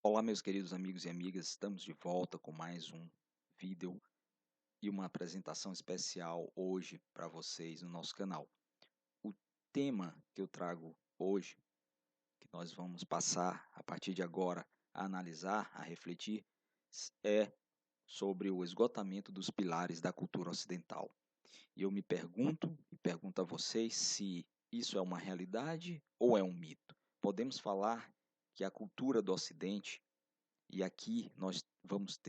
Olá, meus queridos amigos e amigas, estamos de volta com mais um vídeo e uma apresentação especial hoje para vocês no nosso canal. O tema que eu trago hoje, que nós vamos passar a partir de agora a analisar, a refletir, é sobre o esgotamento dos pilares da cultura ocidental. E eu me pergunto e pergunto a vocês se isso é uma realidade ou é um mito. Podemos falar que a cultura do Ocidente, e aqui nós vamos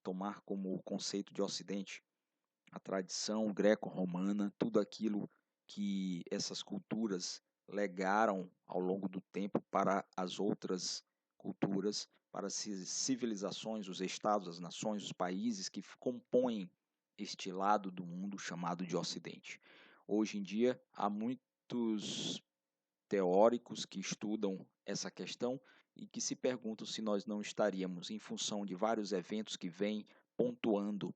tomar como conceito de Ocidente a tradição greco-romana, tudo aquilo que essas culturas legaram ao longo do tempo para as outras culturas, para as civilizações, os estados, as nações, os países que compõem este lado do mundo chamado de Ocidente. Hoje em dia, há muitos teóricos que estudam essa questão e que se perguntam se nós não estaríamos, em função de vários eventos que vêm pontuando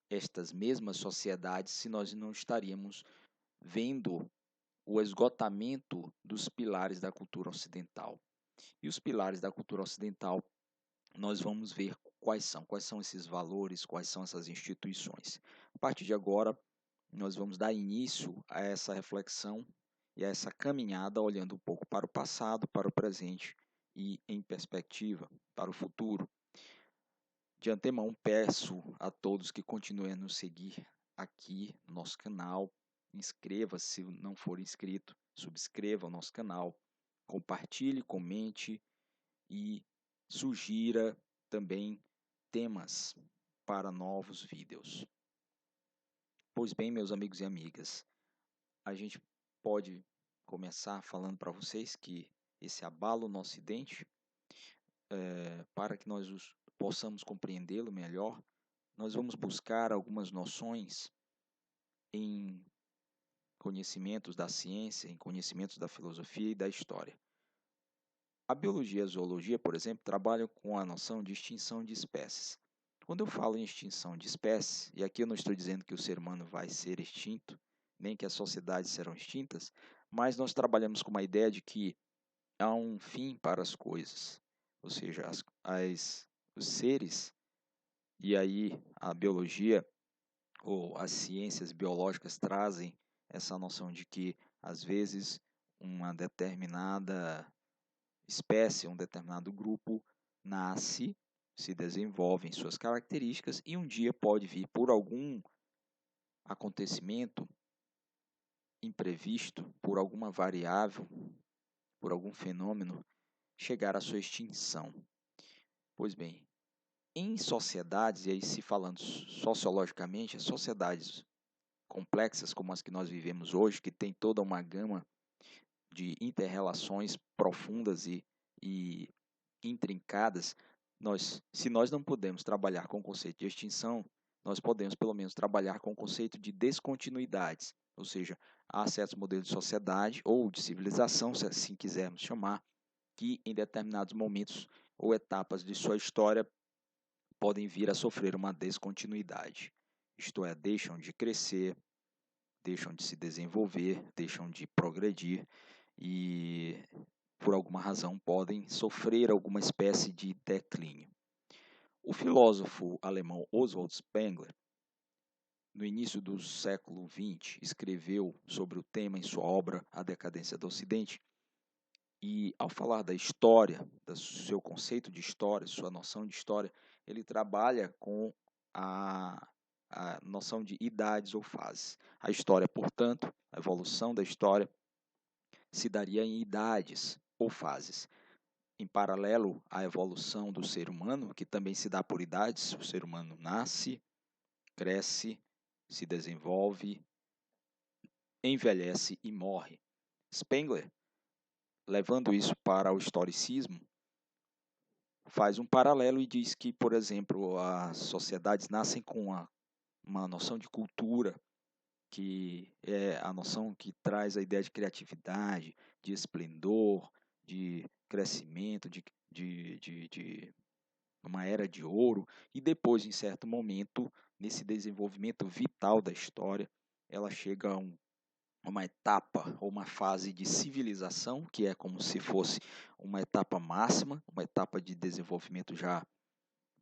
estas mesmas sociedades, se nós não estaríamos vendo o esgotamento dos pilares da cultura ocidental. E os pilares da cultura ocidental, nós vamos ver quais são esses valores, quais são essas instituições. A partir de agora, nós vamos dar início a essa reflexão e a essa caminhada olhando um pouco para o passado, para o presente e em perspectiva para o futuro. De antemão, peço a todos que continuem a nos seguir aqui no nosso canal. Inscreva-se se não for inscrito, subscreva o nosso canal, compartilhe, comente e sugira também temas para novos vídeos. Pois bem, meus amigos e amigas, a gente pode começar falando para vocês que esse abalo no Ocidente, para que nós possamos compreendê-lo melhor, nós vamos buscar algumas noções em conhecimentos da ciência, em conhecimentos da filosofia e da história. A biologia e a zoologia, por exemplo, trabalham com a noção de extinção de espécies. Quando eu falo em extinção de espécies, e aqui eu não estou dizendo que o ser humano vai ser extinto, nem que as sociedades serão extintas, mas nós trabalhamos com uma ideia de que há um fim para as coisas, ou seja, os seres, e aí a biologia ou as ciências biológicas trazem essa noção de que, às vezes, uma determinada espécie, um determinado grupo nasce, se desenvolve em suas características e um dia pode vir por algum acontecimento imprevisto, por alguma variável, por algum fenômeno, chegar à sua extinção. Pois bem, em sociedades, e aí se falando sociologicamente, as sociedades complexas como as que nós vivemos hoje, que tem toda uma gama de inter-relações profundas e intrincadas, se nós não podemos trabalhar com o conceito de extinção, nós podemos pelo menos trabalhar com o conceito de descontinuidades, ou seja, há certos modelos de sociedade ou de civilização, se assim quisermos chamar, que em determinados momentos ou etapas de sua história podem vir a sofrer uma descontinuidade, isto é, deixam de crescer, deixam de se desenvolver, deixam de progredir e, por alguma razão, podem sofrer alguma espécie de declínio. O filósofo alemão Oswald Spengler, no início do século XX, escreveu sobre o tema em sua obra A Decadência do Ocidente. E, ao falar da história, do seu conceito de história, sua noção de história, ele trabalha com a noção de idades ou fases. A história, portanto, a evolução da história, se daria em idades ou fases. Em paralelo à evolução do ser humano, que também se dá por idades, o ser humano nasce, cresce, se desenvolve, envelhece e morre. Spengler, levando isso para o historicismo, faz um paralelo e diz que, por exemplo, as sociedades nascem com uma noção de cultura, que é a noção que traz a ideia de criatividade, de esplendor, de crescimento, de uma era de ouro, e depois, em certo momento, nesse desenvolvimento vital da história, ela chega uma etapa ou uma fase de civilização, que é como se fosse uma etapa máxima, uma etapa de desenvolvimento já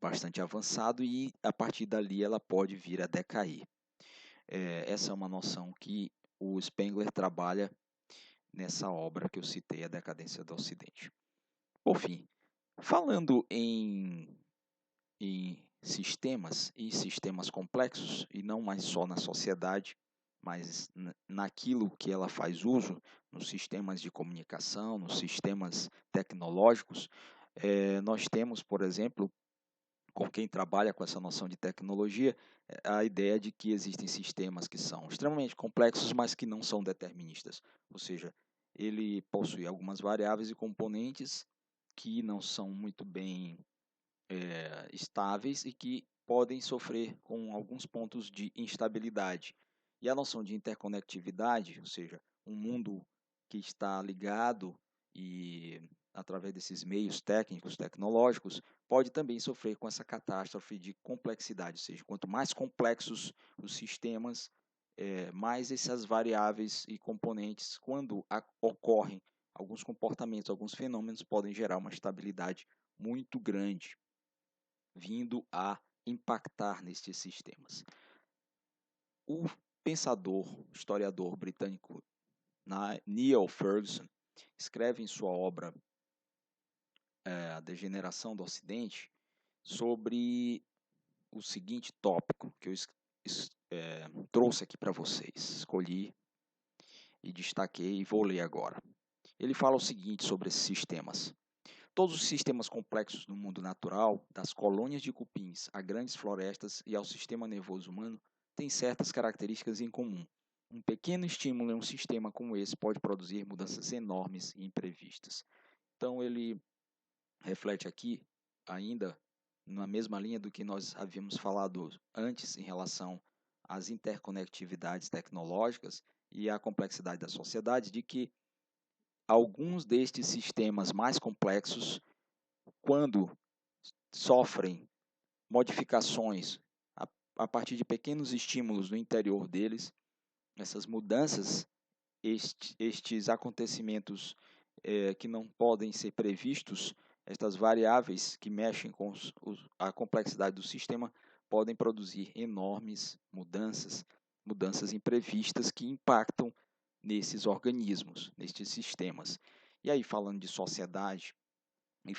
bastante avançado, e a partir dali ela pode vir a decair. Essa é uma noção que o Spengler trabalha nessa obra que eu citei, A Decadência do Ocidente. Por fim, falando em sistemas e sistemas complexos, e não mais só na sociedade, mas naquilo que ela faz uso, nos sistemas de comunicação, nos sistemas tecnológicos, nós temos, por exemplo, com quem trabalha com essa noção de tecnologia, a ideia de que existem sistemas que são extremamente complexos, mas que não são deterministas. Ou seja, ele possui algumas variáveis e componentes que não são muito bem estáveis e que podem sofrer com alguns pontos de instabilidade. E a noção de interconectividade, ou seja, um mundo que está ligado e através desses meios técnicos, tecnológicos, pode também sofrer com essa catástrofe de complexidade, ou seja, quanto mais complexos os sistemas, mais essas variáveis e componentes, quando ocorrem alguns comportamentos, alguns fenômenos, podem gerar uma estabilidade muito grande, vindo a impactar nestes sistemas. O pensador, historiador britânico Niall Ferguson escreve em sua obra A Degeneração do Ocidente sobre o seguinte tópico que eu trouxe aqui para vocês, escolhi e destaquei e vou ler agora. Ele fala o seguinte sobre esses sistemas. Todos os sistemas complexos do mundo natural, das colônias de cupins a grandes florestas e ao sistema nervoso humano, têm certas características em comum. Um pequeno estímulo em um sistema como esse pode produzir mudanças enormes e imprevistas. Então, ele reflete aqui, ainda na mesma linha do que nós havíamos falado antes em relação às interconectividades tecnológicas e à complexidade da sociedade, de que alguns destes sistemas mais complexos, quando sofrem modificações a partir de pequenos estímulos no interior deles, essas mudanças, estes acontecimentos que não podem ser previstos, estas variáveis que mexem com a complexidade do sistema, podem produzir enormes mudanças, mudanças imprevistas que impactam nesses organismos, nestes sistemas. E aí, falando de sociedade, e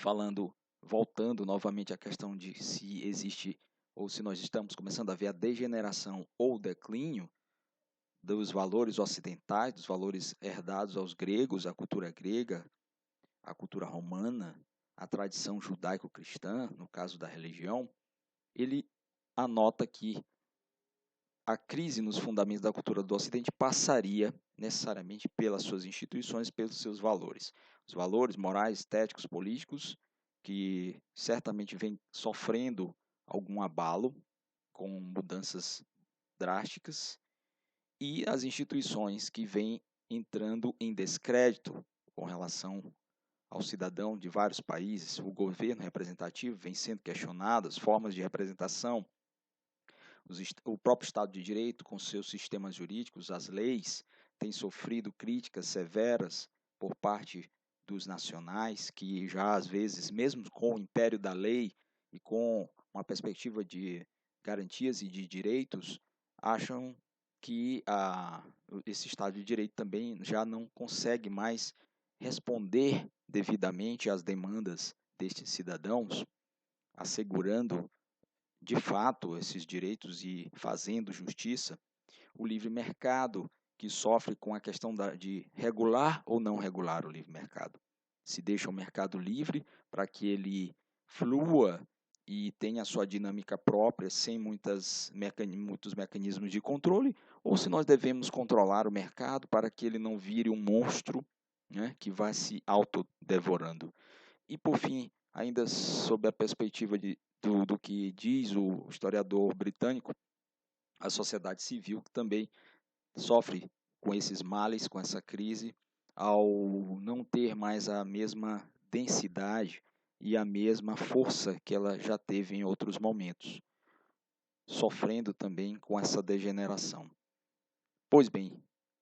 voltando novamente à questão de se existe ou se nós estamos começando a ver a degeneração ou o declínio dos valores ocidentais, dos valores herdados aos gregos, a cultura grega, a cultura romana, a tradição judaico-cristã, no caso da religião, ele anota que a crise nos fundamentos da cultura do Ocidente passaria necessariamente pelas suas instituições, pelos seus valores. Os valores morais, estéticos, políticos, que certamente vêm sofrendo algum abalo com mudanças drásticas, e as instituições que vêm entrando em descrédito com relação ao cidadão de vários países. O governo representativo vem sendo questionado, as formas de representação, o próprio Estado de Direito, com seus sistemas jurídicos, as leis, têm sofrido críticas severas por parte dos nacionais, que já às vezes, mesmo com o império da lei e com uma perspectiva de garantias e de direitos, acham que esse Estado de Direito também já não consegue mais responder devidamente às demandas destes cidadãos, assegurando de fato esses direitos e fazendo justiça. O livre mercado, que sofre com a questão de regular ou não regular o livre mercado. Se deixa o mercado livre para que ele flua e tenha a sua dinâmica própria, sem muitos mecanismos de controle, ou se nós devemos controlar o mercado para que ele não vire um monstro, né, que vai se autodevorando. E, por fim, ainda sob a perspectiva do que diz o historiador britânico, a sociedade civil que também sofre com esses males, com essa crise, ao não ter mais a mesma densidade e a mesma força que ela já teve em outros momentos, sofrendo também com essa degeneração. Pois bem,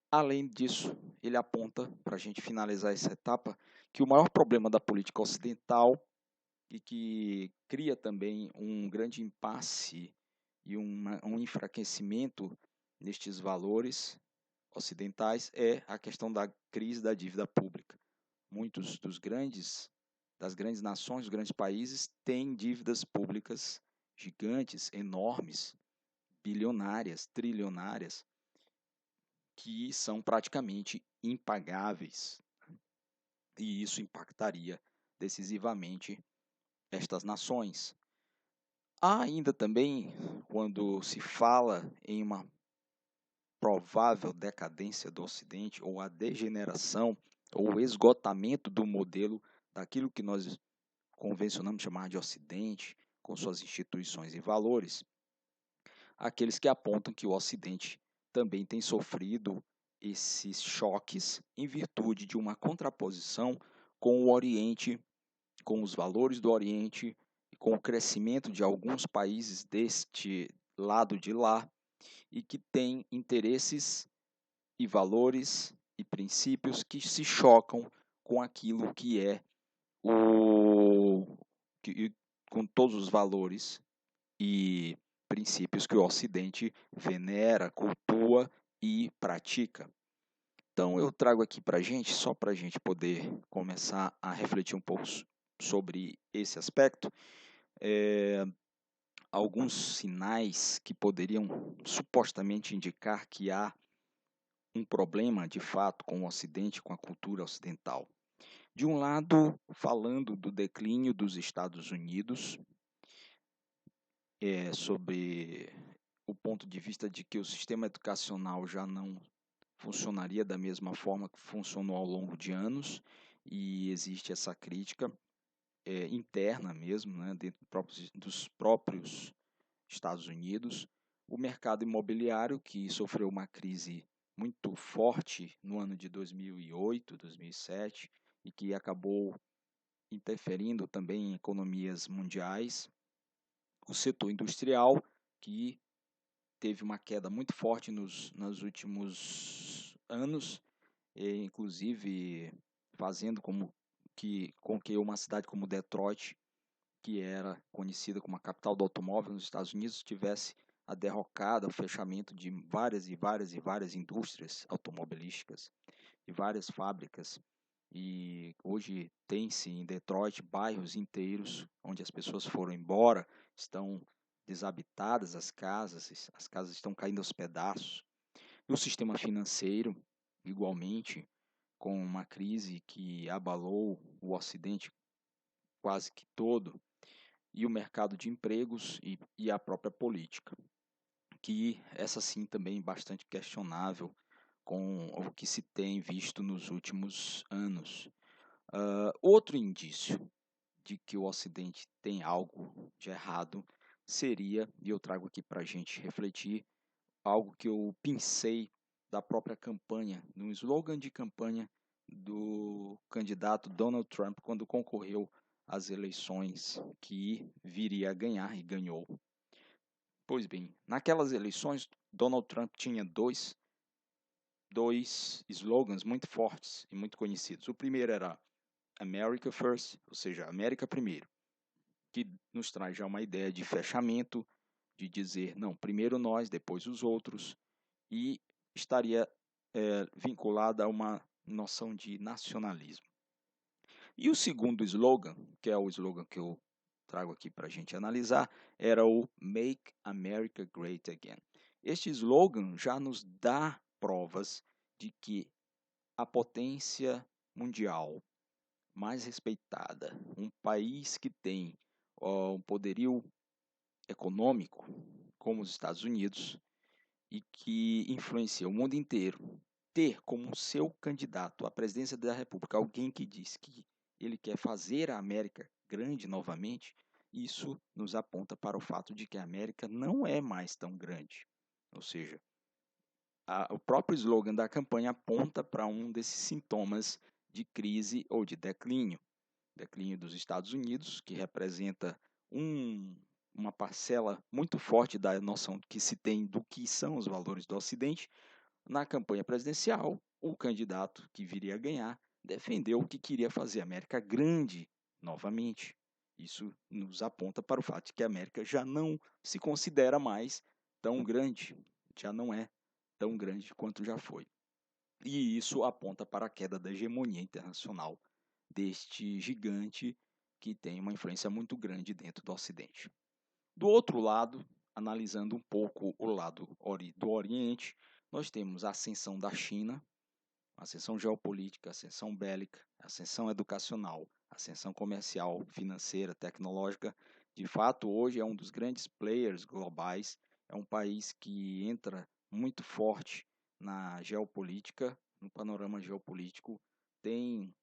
Além disso, ele aponta, para a gente finalizar essa etapa, que o maior problema da política ocidental e que cria também um grande impasse e um enfraquecimento nestes valores ocidentais é a questão da crise da dívida pública. Muitos das grandes nações, dos grandes países, têm dívidas públicas gigantes, enormes, bilionárias, trilionárias, que são praticamente impagáveis. E isso impactaria decisivamente estas nações. Há ainda também, quando se fala em uma provável decadência do Ocidente, ou a degeneração, ou o esgotamento do modelo daquilo que nós convencionamos chamar de Ocidente, com suas instituições e valores, aqueles que apontam que o Ocidente também tem sofrido esses choques em virtude de uma contraposição com o Oriente, com os valores do Oriente, e com o crescimento de alguns países deste lado de lá, e que têm interesses e valores e princípios que se chocam com aquilo que é com todos os valores e princípios que o Ocidente venera, cultua e pratica. Então eu trago aqui para a gente, só para a gente poder começar a refletir um pouco sobre esse aspecto, alguns sinais que poderiam supostamente indicar que há um problema de fato com o Ocidente, com a cultura ocidental. De um lado, falando do declínio dos Estados Unidos, sobre o ponto de vista de que o sistema educacional já não funcionaria da mesma forma que funcionou ao longo de anos, e existe essa crítica interna mesmo, né, dentro dos próprios Estados Unidos. O mercado imobiliário, que sofreu uma crise muito forte no ano de 2008, 2007, e que acabou interferindo também em economias mundiais. O setor industrial, que teve uma queda muito forte nos últimos anos, inclusive fazendo com que uma cidade como Detroit, que era conhecida como a capital do automóvel nos Estados Unidos, tivesse a derrocada, o fechamento de várias indústrias automobilísticas e várias fábricas. E hoje tem-se em Detroit bairros inteiros onde as pessoas foram embora, estão desabitadas as casas estão caindo aos pedaços. E o sistema financeiro, igualmente, com uma crise que abalou o Ocidente quase que todo, e o mercado de empregos e a própria política, que essa sim também bastante questionável com o que se tem visto nos últimos anos. Outro indício de que o Ocidente tem algo de errado seria, e eu trago aqui para a gente refletir, algo que eu pensei da própria campanha, no slogan de campanha do candidato Donald Trump quando concorreu às eleições que viria a ganhar e ganhou. Pois bem, naquelas eleições, Donald Trump tinha dois slogans muito fortes e muito conhecidos. O primeiro era America First, ou seja, América primeiro, que nos traz já uma ideia de fechamento, de dizer, não, primeiro nós, depois os outros, e estaria vinculada a uma noção de nacionalismo. E o segundo slogan, que é o slogan que eu trago aqui para a gente analisar, era o Make America Great Again. Este slogan já nos dá provas de que a potência mundial mais respeitada, um país que tem um poderio econômico, como os Estados Unidos, e que influencia o mundo inteiro, ter como seu candidato à presidência da República alguém que diz que ele quer fazer a América grande novamente, isso nos aponta para o fato de que a América não é mais tão grande. Ou seja, o próprio slogan da campanha aponta para um desses sintomas de crise ou de declínio. Declínio dos Estados Unidos, que representa uma parcela muito forte da noção que se tem do que são os valores do Ocidente, Na campanha presidencial, o candidato que viria a ganhar defendeu que queria fazer a América grande novamente. Isso nos aponta para o fato de que a América já não se considera mais tão grande, já não é tão grande quanto já foi. E isso aponta para a queda da hegemonia internacional deste gigante que tem uma influência muito grande dentro do Ocidente. Do outro lado, analisando um pouco o lado do Oriente, nós temos a ascensão da China, ascensão geopolítica, ascensão bélica, ascensão educacional, ascensão comercial, financeira, tecnológica. De fato, hoje é um dos grandes players globais, é um país que entra muito forte na geopolítica, no panorama geopolítico, tem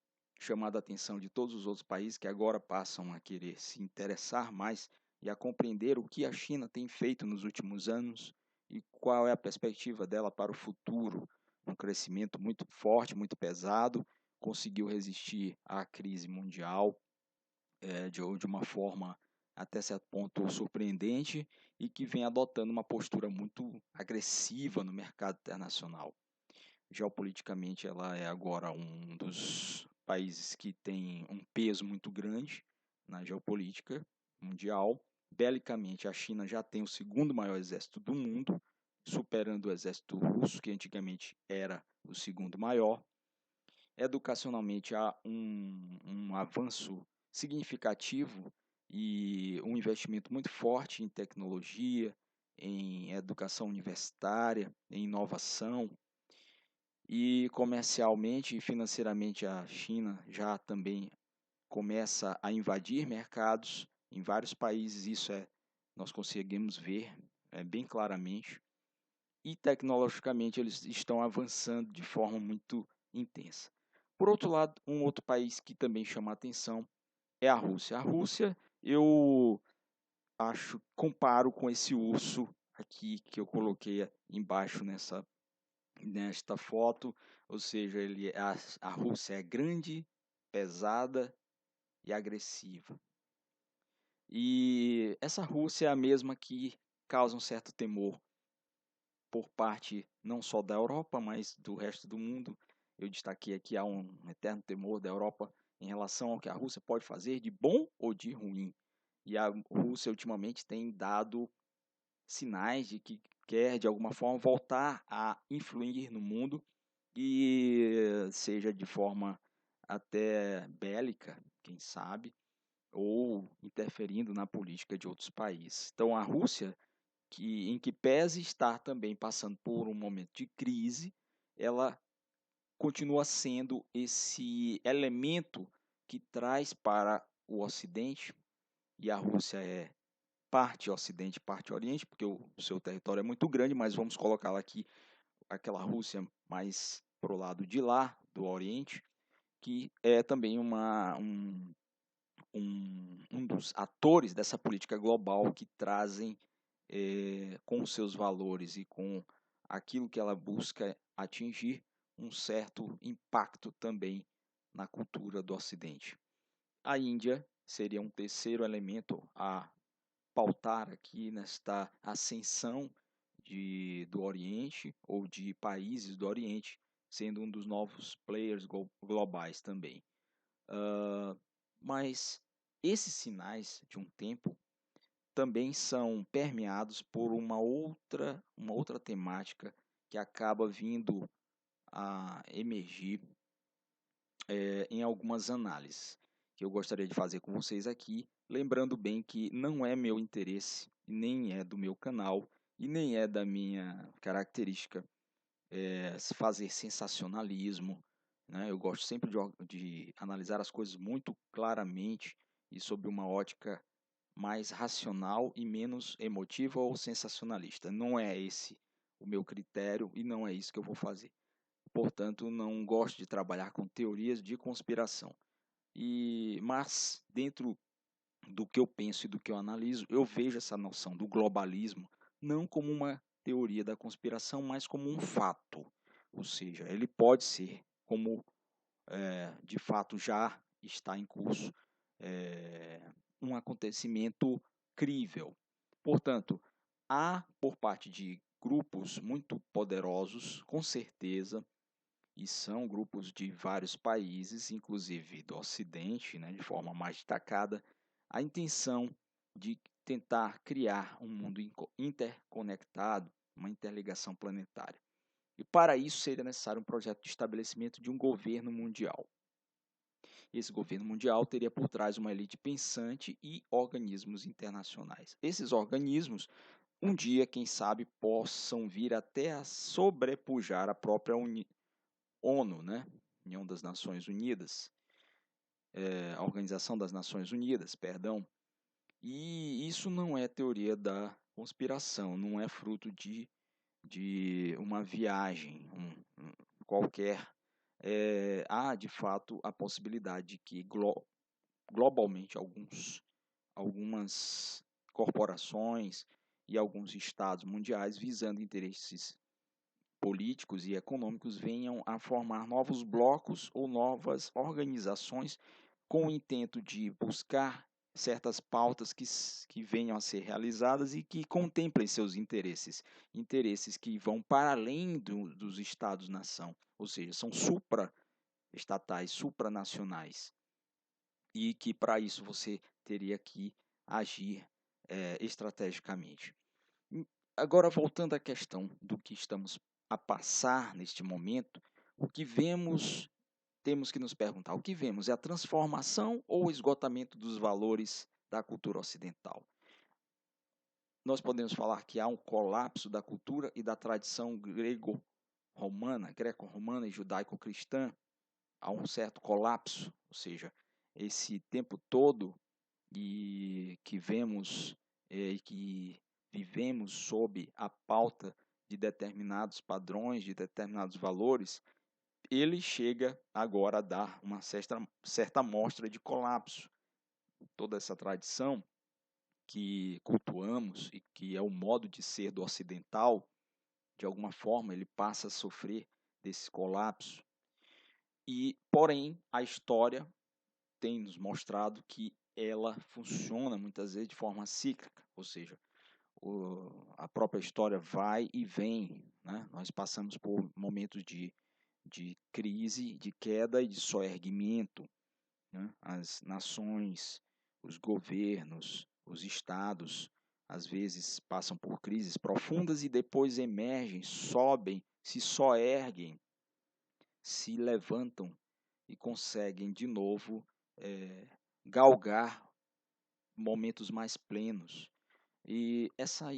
chamado a atenção de todos os outros países que agora passam a querer se interessar mais e a compreender o que a China tem feito nos últimos anos e qual é a perspectiva dela para o futuro. Um crescimento muito forte, muito pesado, conseguiu resistir à crise mundial de uma forma até certo ponto surpreendente e que vem adotando uma postura muito agressiva no mercado internacional. Geopoliticamente, ela é agora um dos países que tem um peso muito grande na geopolítica mundial. Belicamente, a China já tem o segundo maior exército do mundo, superando o exército russo, que antigamente era o segundo maior. Educacionalmente, há um avanço significativo e um investimento muito forte em tecnologia, em educação universitária, em inovação. E comercialmente e financeiramente, a China já também começa a invadir mercados. Em vários países, nós conseguimos ver bem claramente. E tecnologicamente eles estão avançando de forma muito intensa. Por outro lado, um outro país que também chama a atenção é a Rússia. A Rússia, eu comparo com esse urso aqui que eu coloquei embaixo nesta foto, ou seja, a Rússia é grande, pesada e agressiva. E essa Rússia é a mesma que causa um certo temor por parte não só da Europa, mas do resto do mundo. Eu destaquei aqui há um eterno temor da Europa em relação ao que a Rússia pode fazer de bom ou de ruim. E a Rússia ultimamente tem dado sinais de que quer de alguma forma voltar a influir no mundo e seja de forma até bélica, quem sabe, ou interferindo na política de outros países. Então a Rússia, em que pese estar também passando por um momento de crise, ela continua sendo esse elemento que traz para o Ocidente, e a Rússia é parte Ocidente, parte Oriente, porque o seu território é muito grande, mas vamos colocá-la aqui, aquela Rússia mais para o lado de lá, do Oriente, que é também um dos atores dessa política global que trazem com seus valores e com aquilo que ela busca atingir um certo impacto também na cultura do Ocidente. A Índia seria um terceiro elemento a pautar aqui nesta ascensão do Oriente ou de países do Oriente, sendo um dos novos players globais também. Mas esses sinais de um tempo também são permeados por uma outra temática que acaba vindo a emergir em algumas análises que eu gostaria de fazer com vocês aqui, lembrando bem que não é meu interesse, nem é do meu canal e nem é da minha característica fazer sensacionalismo, né? Eu gosto sempre de analisar as coisas muito claramente e sob uma ótica mais racional e menos emotiva ou sensacionalista. Não é esse o meu critério e não é isso que eu vou fazer. Portanto, não gosto de trabalhar com teorias de conspiração. Mas dentro do que eu penso e do que eu analiso, eu vejo essa noção do globalismo não como uma teoria da conspiração, mas como um fato. Ou seja, ele pode ser, como de fato já está em curso, um acontecimento crível. Portanto, há por parte de grupos muito poderosos, com certeza, e são grupos de vários países, inclusive do Ocidente, né, de forma mais destacada, a intenção de tentar criar um mundo interconectado, uma interligação planetária. E para isso seria necessário um projeto de estabelecimento de um governo mundial. Esse governo mundial teria por trás uma elite pensante e organismos internacionais. Esses organismos, um dia, quem sabe, possam vir até a sobrepujar a própria ONU, né? União das Nações Unidas, a Organização das Nações Unidas, perdão. E isso não é teoria da conspiração, não é fruto de uma viagem qualquer. Há, de fato, a possibilidade de que globalmente algumas corporações e alguns estados mundiais visando interesses políticos e econômicos venham a formar novos blocos ou novas organizações com o intento de buscar certas pautas que venham a ser realizadas e que contemplem seus interesses que vão para além dos estados-nação, ou seja, são supraestatais, supranacionais, e que para isso você teria que agir estrategicamente. Agora, voltando à questão do que estamos a passar neste momento, o que vemos, temos que nos perguntar, o que vemos é a transformação ou o esgotamento dos valores da cultura ocidental? Nós podemos falar que há um colapso da cultura e da tradição greco-romana e judaico-cristã, há um certo colapso, ou seja, esse tempo todo e que vemos e que vivemos sob a pauta de determinados padrões, de determinados valores, ele chega agora a dar uma certa amostra de colapso. Toda essa tradição que cultuamos e que é o modo de ser do ocidental, de alguma forma ele passa a sofrer desse colapso. E, porém, a história tem nos mostrado que ela funciona muitas vezes de forma cíclica, ou seja, a própria história vai e vem, né? Nós passamos por momentos de crise, de queda e de soerguimento, né? As nações, os governos, os estados, às vezes passam por crises profundas e depois emergem, sobem, se soerguem, se levantam e conseguem de novo galgar momentos mais plenos. E essa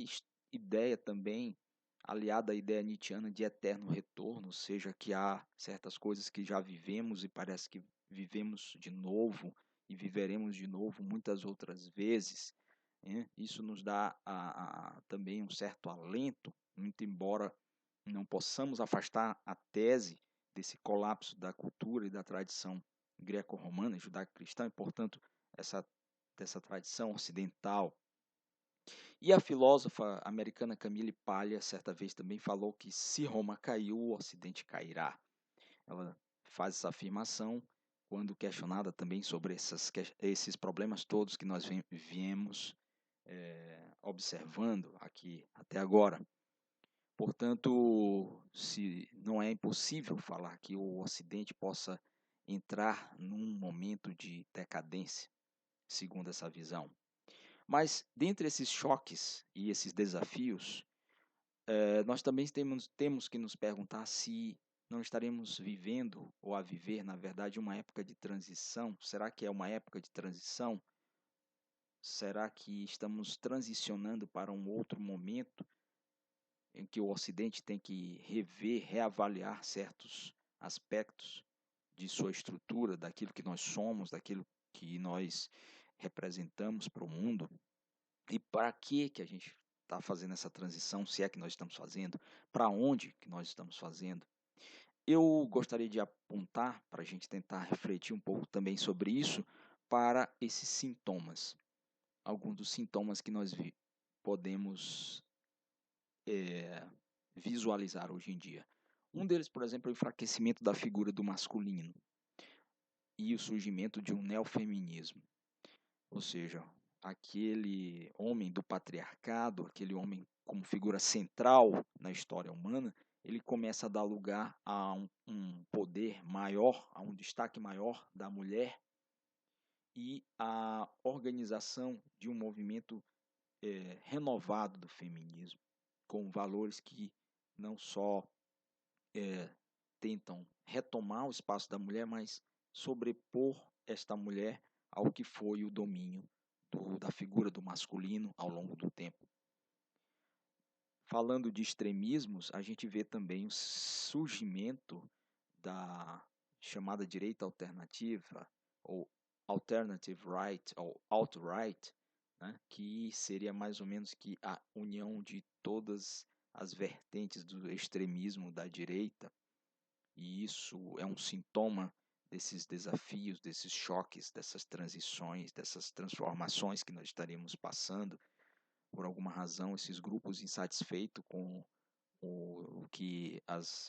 ideia também, aliada à ideia nietzschiana de eterno retorno, ou seja, que há certas coisas que já vivemos e parece que vivemos de novo e viveremos de novo muitas outras vezes, né? Isso nos dá também um certo alento, muito embora não possamos afastar a tese desse colapso da cultura e da tradição greco-romana, judaico-cristã, e, portanto, dessa tradição ocidental. E a filósofa americana Camille Paglia, certa vez, também falou que se Roma caiu, o Ocidente cairá. Ela faz essa afirmação quando questionada também sobre esses problemas todos que nós viemos observando aqui até agora. Portanto, se não é impossível falar que o Ocidente possa entrar num momento de decadência, segundo essa visão. Mas, dentre esses choques e esses desafios, nós também temos que nos perguntar se não estaremos vivendo ou a viver, na verdade, uma época de transição. Será que é uma época de transição? Será que estamos transicionando para um outro momento em que o Ocidente tem que rever, reavaliar certos aspectos de sua estrutura, daquilo que nós somos, daquilo que nós representamos para o mundo? E para que a gente está fazendo essa transição, se é que nós estamos fazendo, para onde que nós estamos fazendo? Eu gostaria de apontar, para a gente tentar refletir um pouco também sobre isso, para esses sintomas. Alguns dos sintomas que nós podemos visualizar hoje em dia. Um deles, por exemplo, é o enfraquecimento da figura do masculino e o surgimento de um neofeminismo. Ou seja, aquele homem do patriarcado, aquele homem como figura central na história humana, ele começa a dar lugar a um poder maior, a um destaque maior da mulher e a organização de um movimento renovado do feminismo, com valores que não só tentam retomar o espaço da mulher, mas sobrepor esta mulher ao que foi o domínio da figura do masculino ao longo do tempo. Falando de extremismos, a gente vê também o surgimento da chamada direita alternativa, ou alternative right, ou alt-right, né, que seria mais ou menos que a união de todas as vertentes do extremismo da direita, e isso é um sintoma desses desafios, desses choques, dessas transições, dessas transformações que nós estaremos passando. Por alguma razão, esses grupos insatisfeitos com o que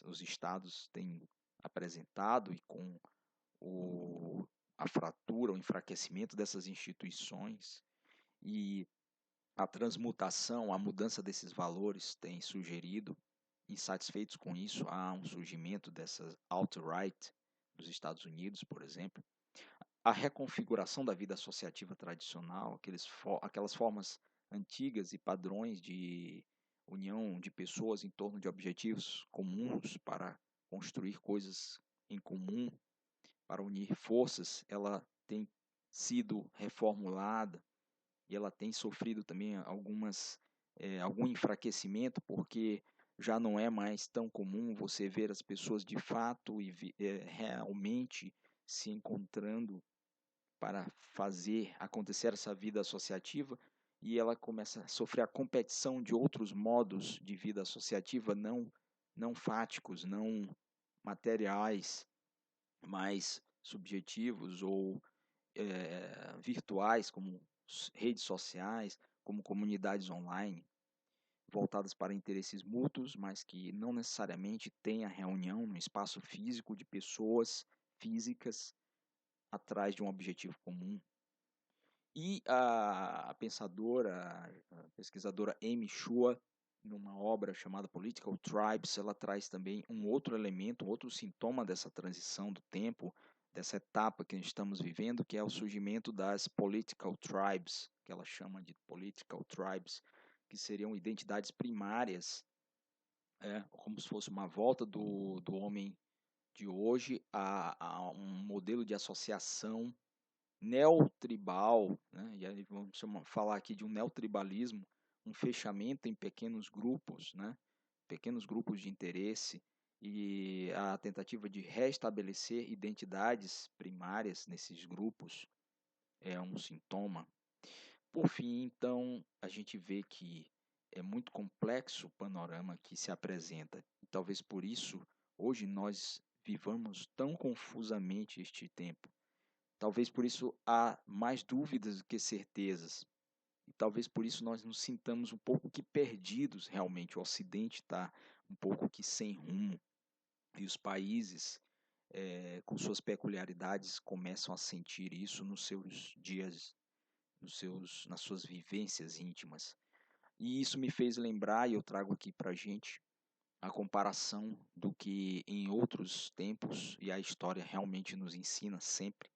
os estados têm apresentado e com a fratura, o enfraquecimento dessas instituições e a transmutação, a mudança desses valores tem sugerido. Insatisfeitos com isso, há um surgimento dessas alt-right dos Estados Unidos, por exemplo. A reconfiguração da vida associativa tradicional, aquelas formas antigas e padrões de união de pessoas em torno de objetivos comuns para construir coisas em comum, para unir forças, ela tem sido reformulada e ela tem sofrido também algum enfraquecimento, porque já não é mais tão comum você ver as pessoas de fato e realmente se encontrando para fazer acontecer essa vida associativa, e ela começa a sofrer a competição de outros modos de vida associativa não fáticos, não materiais, mais subjetivos ou virtuais, como redes sociais, como comunidades online, voltadas para interesses mútuos, mas que não necessariamente têm a reunião no espaço físico de pessoas físicas atrás de um objetivo comum. E a pensadora, a pesquisadora Amy Chua, numa obra chamada Political Tribes, ela traz também um outro elemento, um outro sintoma dessa transição do tempo, dessa etapa que estamos vivendo, que é o surgimento das political tribes, que ela chama de political tribes, que seriam identidades primárias, como se fosse uma volta do homem de hoje a um modelo de associação neotribal, né? E aí vamos falar aqui de um neotribalismo, um fechamento em pequenos grupos, né? Pequenos grupos de interesse e a tentativa de restabelecer identidades primárias nesses grupos é um sintoma. Por fim, então, a gente vê que é muito complexo o panorama que se apresenta. E talvez por isso, hoje nós vivamos tão confusamente este tempo. Talvez por isso há mais dúvidas do que certezas. E talvez por isso nós nos sintamos um pouco que perdidos realmente. O Ocidente está um pouco que sem rumo. E os países, com suas peculiaridades, começam a sentir isso nos seus dias, nas suas vivências íntimas. E isso me fez lembrar, e eu trago aqui para a gente, a comparação do que em outros tempos, e a história realmente nos ensina sempre.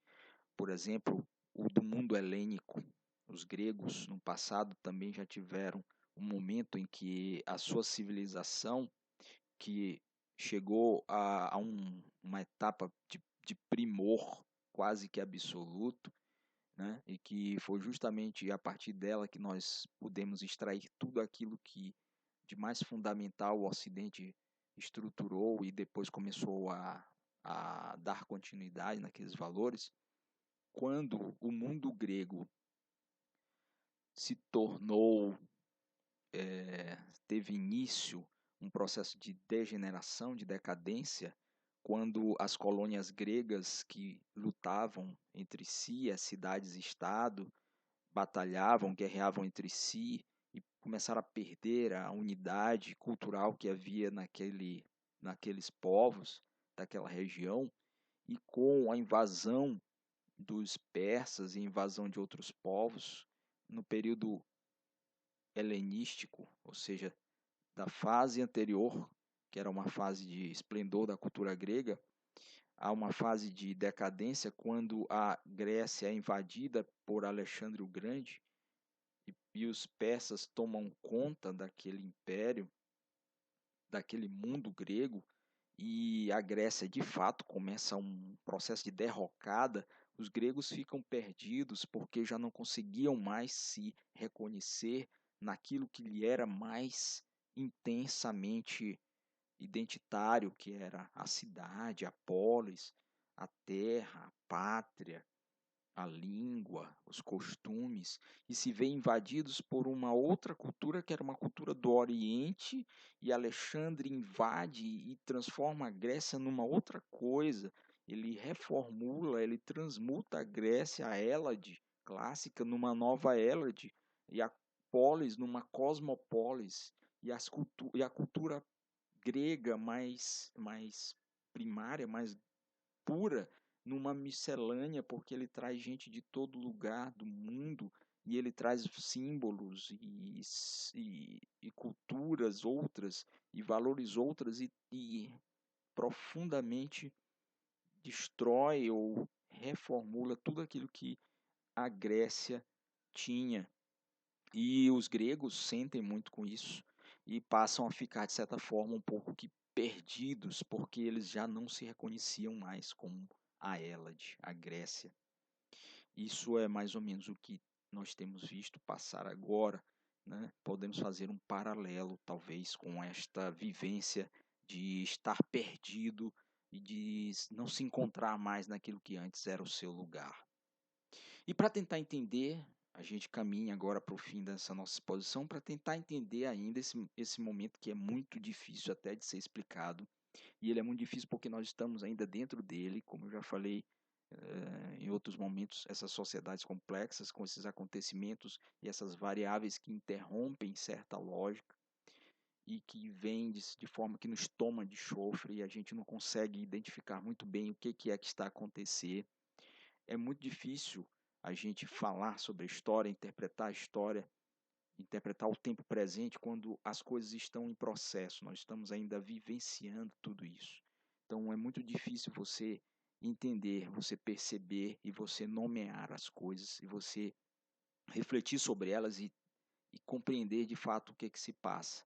Por exemplo, o do mundo helênico. Os gregos, no passado, também já tiveram um momento em que a sua civilização, que chegou uma etapa de primor quase que absoluto, né? E que foi justamente a partir dela que nós pudemos extrair tudo aquilo que de mais fundamental o Ocidente estruturou e depois começou a dar continuidade naqueles valores. Quando o mundo grego se tornou, teve início um processo de degeneração, de decadência, quando as colônias gregas que lutavam entre si, as cidades-estado, batalhavam, guerreavam entre si e começaram a perder a unidade cultural que havia naqueles povos daquela região, e com a invasão dos persas e invasão de outros povos, no período helenístico, ou seja, da fase anterior, que era uma fase de esplendor da cultura grega, há uma fase de decadência quando a Grécia é invadida por Alexandre o Grande e os persas tomam conta daquele império, daquele mundo grego, e a Grécia de fato começa um processo de derrocada. Os gregos ficam perdidos porque já não conseguiam mais se reconhecer naquilo que lhe era mais intensamente identitário, que era a cidade, a polis, a terra, a pátria, a língua, os costumes, e se vê invadidos por uma outra cultura que era uma cultura do Oriente, e Alexandre invade e transforma a Grécia numa outra coisa. Ele reformula, ele transmuta a Grécia, a Hélade clássica, numa nova Hélade, e a polis numa cosmopolis, e a cultura grega mais primária, mais pura, numa miscelânea, porque ele traz gente de todo lugar do mundo e ele traz símbolos e culturas outras e valores outras e profundamente destrói ou reformula tudo aquilo que a Grécia tinha. E os gregos sentem muito com isso e passam a ficar, de certa forma, um pouco que perdidos, porque eles já não se reconheciam mais como a Hélade, a Grécia. Isso é mais ou menos o que nós temos visto passar agora, né? Podemos fazer um paralelo, talvez, com esta vivência de estar perdido e de não se encontrar mais naquilo que antes era o seu lugar. E para tentar entender, a gente caminha agora para o fim dessa nossa exposição, para tentar entender ainda esse momento que é muito difícil até de ser explicado. E ele é muito difícil porque nós estamos ainda dentro dele, como eu já falei em outros momentos, essas sociedades complexas, com esses acontecimentos e essas variáveis que interrompem certa lógica e que vêm de forma que nos toma de chofre e a gente não consegue identificar muito bem o que é que está a acontecer. É muito difícil a gente falar sobre a história, interpretar o tempo presente quando as coisas estão em processo, nós estamos ainda vivenciando tudo isso. Então é muito difícil você entender, você perceber e você nomear as coisas e você refletir sobre elas e compreender de fato o que é que se passa.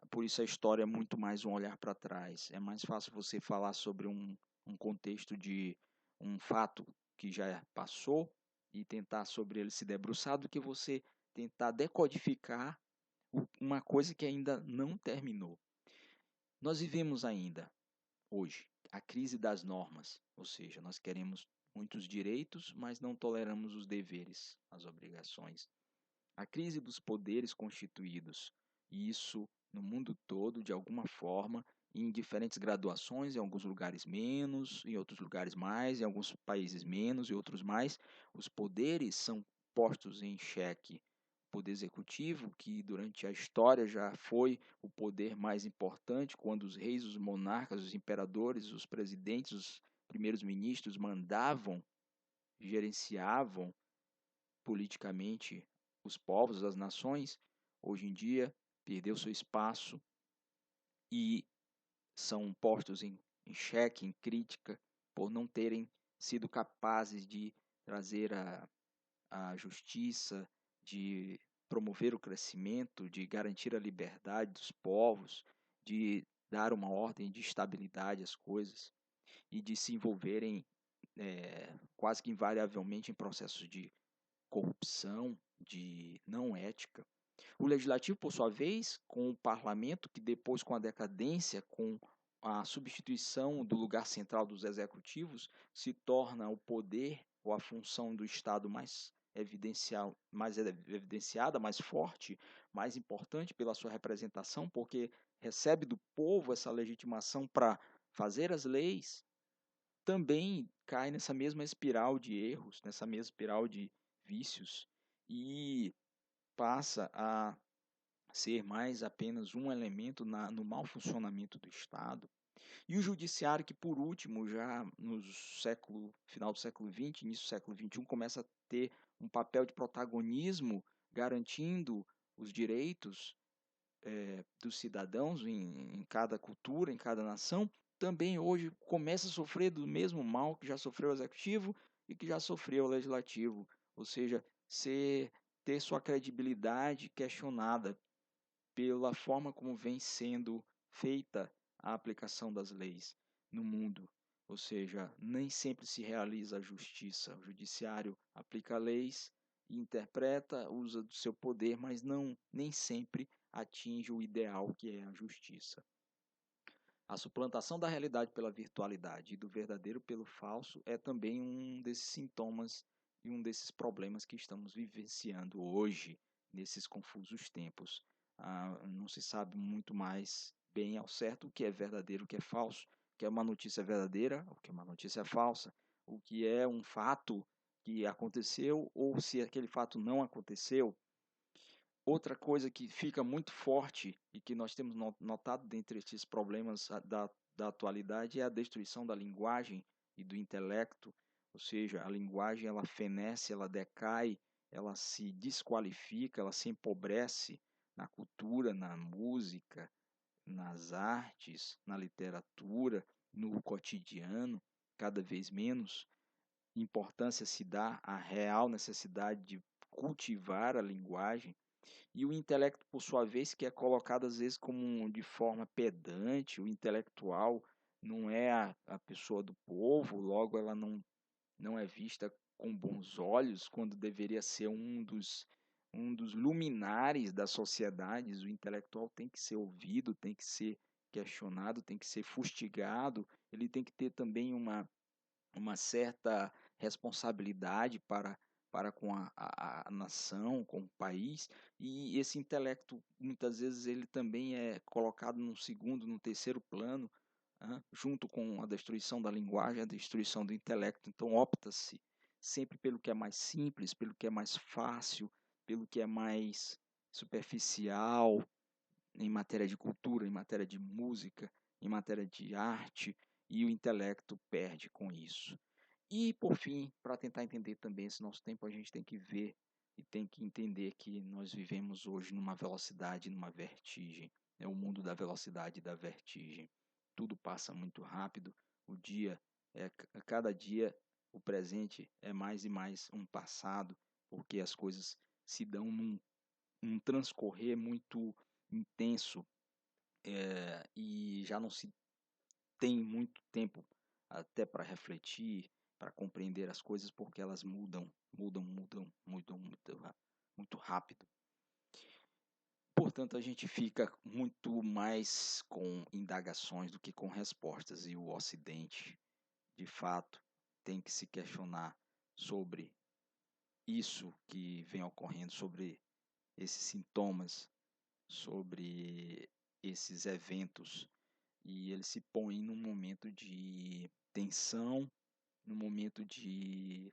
Por isso a história é muito mais um olhar para trás. É mais fácil você falar sobre um contexto de um fato que já passou e tentar sobre ele se debruçar do que você tentar decodificar uma coisa que ainda não terminou. Nós vivemos ainda, hoje, a crise das normas, ou seja, nós queremos muitos direitos, mas não toleramos os deveres, as obrigações. A crise dos poderes constituídos, e isso no mundo todo, de alguma forma, em diferentes graduações, em alguns lugares menos, em outros lugares mais, em alguns países menos e outros mais, os poderes são postos em xeque. O poder executivo, que durante a história já foi o poder mais importante, quando os reis, os monarcas, os imperadores, os presidentes, os primeiros ministros mandavam, gerenciavam politicamente os povos, as nações, hoje em dia perdeu seu espaço e são postos em xeque, em crítica, por não terem sido capazes de trazer a justiça, de promover o crescimento, de garantir a liberdade dos povos, de dar uma ordem de estabilidade às coisas e de se envolverem quase que invariavelmente em processos de corrupção, de não ética. O legislativo, por sua vez, com o parlamento, que depois, com a decadência, com a substituição do lugar central dos executivos, se torna o poder ou a função do Estado mais evidenciada, mais forte, mais importante pela sua representação, porque recebe do povo essa legitimação para fazer as leis, também cai nessa mesma espiral de erros, nessa mesma espiral de vícios e passa a ser mais apenas um elemento no mau funcionamento do Estado. E o judiciário que, por último, já no final do século XX, início do século XXI, começa a ter um papel de protagonismo, garantindo os direitos dos cidadãos em cada cultura, em cada nação, também hoje começa a sofrer do mesmo mal que já sofreu o executivo e que já sofreu o legislativo, ou seja, ter sua credibilidade questionada pela forma como vem sendo feita a aplicação das leis no mundo. Ou seja, nem sempre se realiza a justiça. O judiciário aplica leis, interpreta, usa do seu poder, mas nem sempre atinge o ideal que é a justiça. A suplantação da realidade pela virtualidade e do verdadeiro pelo falso é também um desses sintomas e um desses problemas que estamos vivenciando hoje, nesses confusos tempos. Não se sabe muito mais bem ao certo o que é verdadeiro, o que é falso, o que é uma notícia verdadeira, o que é uma notícia falsa, o que é um fato que aconteceu ou se aquele fato não aconteceu. Outra coisa que fica muito forte e que nós temos notado dentre esses problemas da atualidade é a destruição da linguagem e do intelecto, ou seja, a linguagem ela fenece, ela decai, ela se desqualifica, ela se empobrece na cultura, na música, nas artes, na literatura, no cotidiano, cada vez menos importância se dá à real necessidade de cultivar a linguagem e o intelecto, por sua vez, que é colocado às vezes como de forma pedante, o intelectual não é a pessoa do povo, logo ela não é vista com bons olhos, quando deveria ser um dos luminares das sociedades. O intelectual tem que ser ouvido, tem que ser questionado, tem que ser fustigado, ele tem que ter também uma certa responsabilidade para com a nação, com o país, e esse intelecto, muitas vezes, ele também é colocado num segundo, num terceiro plano, junto com a destruição da linguagem, a destruição do intelecto. Então, opta-se sempre pelo que é mais simples, pelo que é mais fácil, pelo que é mais superficial, em matéria de cultura, em matéria de música, em matéria de arte, e o intelecto perde com isso. E, por fim, para tentar entender também esse nosso tempo, a gente tem que ver e tem que entender que nós vivemos hoje numa velocidade, numa vertigem. É o mundo da velocidade e da vertigem. Tudo passa muito rápido, o dia cada dia o presente é mais e mais um passado, porque as coisas se dão num transcorrer muito intenso, e já não se tem muito tempo até para refletir, para compreender as coisas, porque elas mudam muito rápido. Portanto, a gente fica muito mais com indagações do que com respostas, e o Ocidente, de fato, tem que se questionar sobre isso que vem ocorrendo, sobre esses sintomas, sobre esses eventos, e ele se põe num momento de tensão, num momento de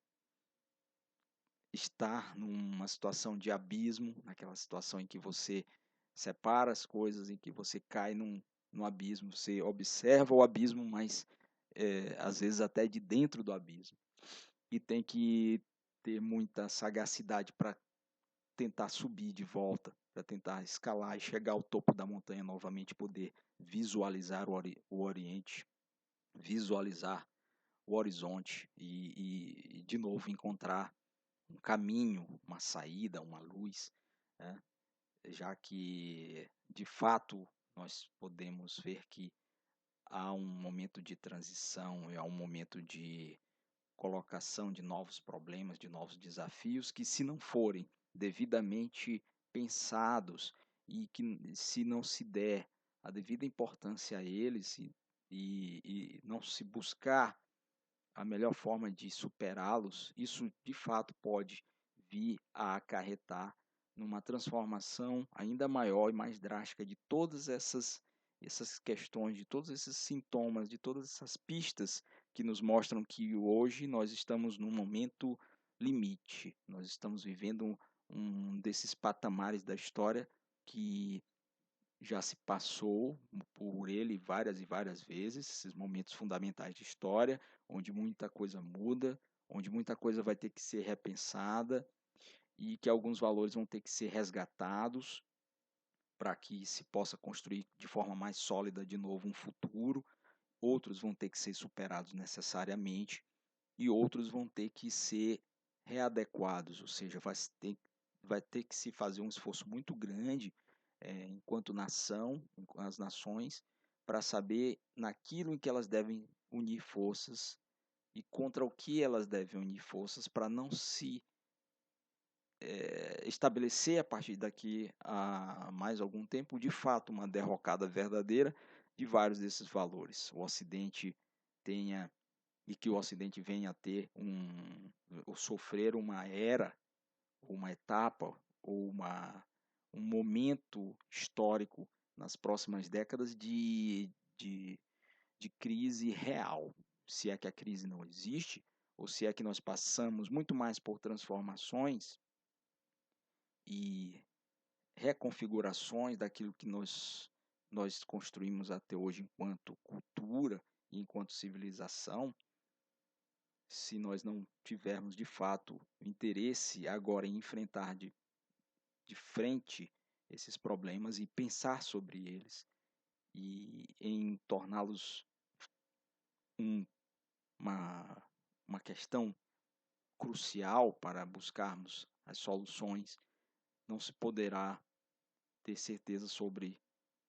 estar numa situação de abismo, naquela situação em que você separa as coisas, em que você cai num abismo, você observa o abismo, mas às vezes até de dentro do abismo, e tem que ter muita sagacidade para tentar subir de volta, para tentar escalar e chegar ao topo da montanha novamente, poder visualizar o Oriente, visualizar o horizonte e de novo encontrar um caminho, uma saída, uma luz, né? Já que de fato nós podemos ver que há um momento de transição, há um momento de colocação de novos problemas, de novos desafios, que se não forem devidamente pensados e que se não se der a devida importância a eles e não se buscar a melhor forma de superá-los, isso de fato pode vir a acarretar numa transformação ainda maior e mais drástica de todas essas questões, de todos esses sintomas, de todas essas pistas que nos mostram que hoje nós estamos num momento limite, nós estamos vivendo um desses patamares da história que já se passou por ele várias e várias vezes, esses momentos fundamentais de história, onde muita coisa muda, onde muita coisa vai ter que ser repensada e que alguns valores vão ter que ser resgatados para que se possa construir de forma mais sólida de novo um futuro. Outros vão ter que ser superados necessariamente e outros vão ter que ser readequados, ou seja, vai ter que se fazer um esforço muito grande enquanto nação, as nações, para saber naquilo em que elas devem unir forças e contra o que elas devem unir forças para não se estabelecer a partir daqui a mais algum tempo, de fato, uma derrocada verdadeira de vários desses valores. O Ocidente tenha e que o Ocidente venha a ter ou sofrer uma era, uma etapa ou um momento histórico nas próximas décadas de crise real. Se é que a crise não existe, ou se é que nós passamos muito mais por transformações e reconfigurações daquilo que nós construímos até hoje enquanto cultura e enquanto civilização, se nós não tivermos de fato interesse agora em enfrentar de frente esses problemas e pensar sobre eles e em torná-los um, uma, uma questão crucial para buscarmos as soluções, não se poderá ter certeza sobre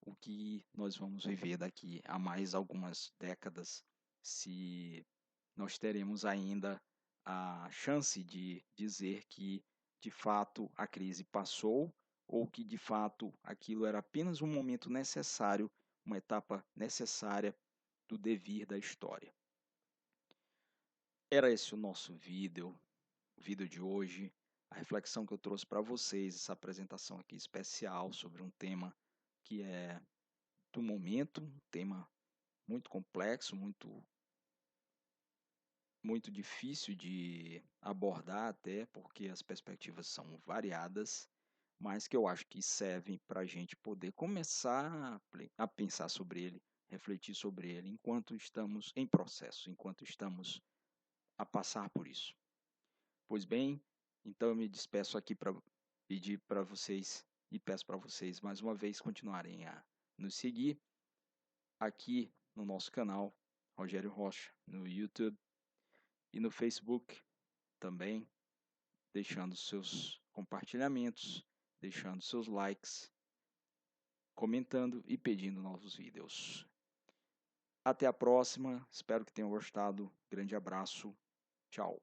o que nós vamos viver daqui a mais algumas décadas, se nós teremos ainda a chance de dizer que de fato a crise passou ou que de fato aquilo era apenas um momento necessário, uma etapa necessária do devir da história. Era esse o nosso o vídeo de hoje, a reflexão que eu trouxe para vocês, essa apresentação aqui especial sobre um tema que é do momento, um tema muito complexo, muito difícil de abordar até, porque as perspectivas são variadas, mas que eu acho que servem para a gente poder começar a pensar sobre ele, refletir sobre ele, enquanto estamos em processo, enquanto estamos a passar por isso. Pois bem, então eu me despeço aqui para pedir para vocês e peço para vocês mais uma vez continuarem a nos seguir aqui no nosso canal, Rogério Rocha, no YouTube e no Facebook também, deixando seus compartilhamentos, deixando seus likes, comentando e pedindo novos vídeos. Até a próxima, espero que tenham gostado. Grande abraço, tchau.